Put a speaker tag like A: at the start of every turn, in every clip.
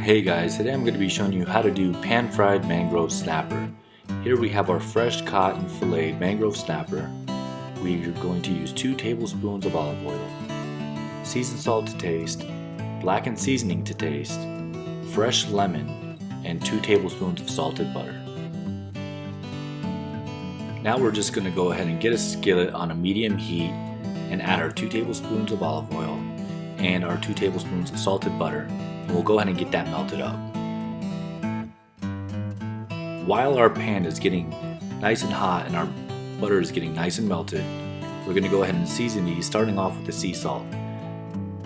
A: Hey guys, today I'm going to be showing you how to do pan-fried mangrove snapper. Here we have our fresh caught and filleted mangrove snapper. We are going to use 2 tablespoons of olive oil, seasoned salt to taste, blackened seasoning to taste, fresh lemon, and 2 tablespoons of salted butter. Now we're just going to go ahead and get a skillet on a medium heat and add our 2 tablespoons of olive oil and our 2 tablespoons of salted butter. And we'll go ahead and get that melted up. While our pan is getting nice and hot and our butter is getting nice and melted, we're going to go ahead and season these, starting off with the sea salt.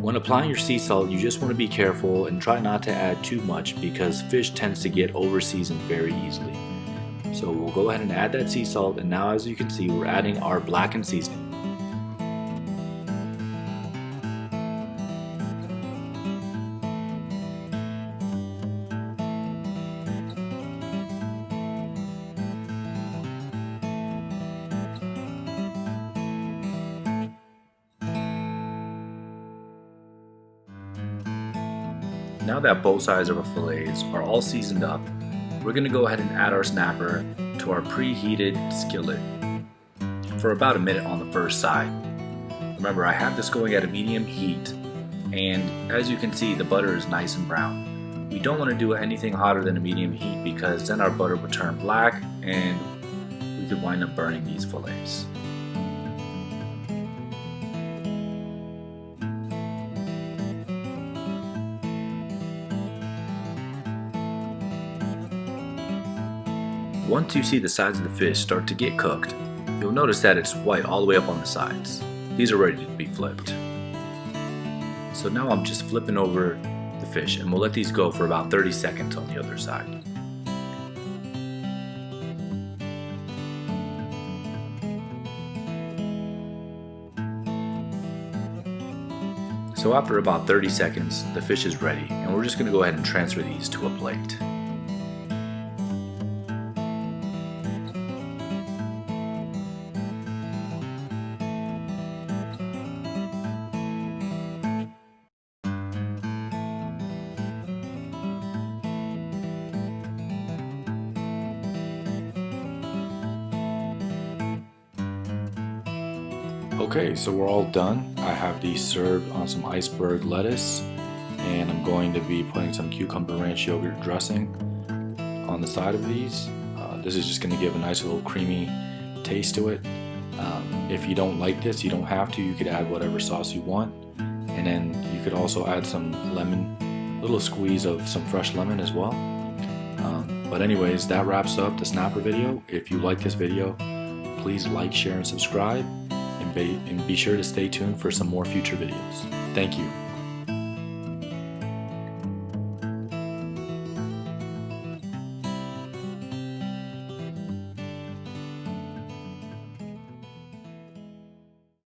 A: When applying your sea salt, you just want to be careful and try not to add too much because fish tends to get over seasoned very easily. So we'll go ahead and add that sea salt, and now as you can see, we're adding our blackened seasoning. Now that both sides of our fillets are all seasoned up, we're going to go ahead and add our snapper to our preheated skillet for about a minute on the first side. Remember, I have this going at a medium heat, and as you can see, the butter is nice and brown. We don't want to do anything hotter than a medium heat because then our butter would turn black and we could wind up burning these fillets. Once you see the sides of the fish start to get cooked, you'll notice that it's white all the way up on the sides. These are ready to be flipped. So now I'm just flipping over the fish, and we'll let these go for about 30 seconds on the other side. So after about 30 seconds, the fish is ready, and we're just going to go ahead and transfer these to a plate. Okay, so we're all done. I have these served on some iceberg lettuce, and I'm going to be putting some cucumber ranch yogurt dressing on the side of these. This is just going to give a nice little creamy taste to it. If you don't like this, you don't have to. You could add whatever sauce you want, and then you could also add some lemon, little squeeze of some fresh lemon as well. But anyways, that wraps up the snapper video. If you like this video, please like, share, and subscribe. And be sure to stay tuned for some more future videos. Thank you.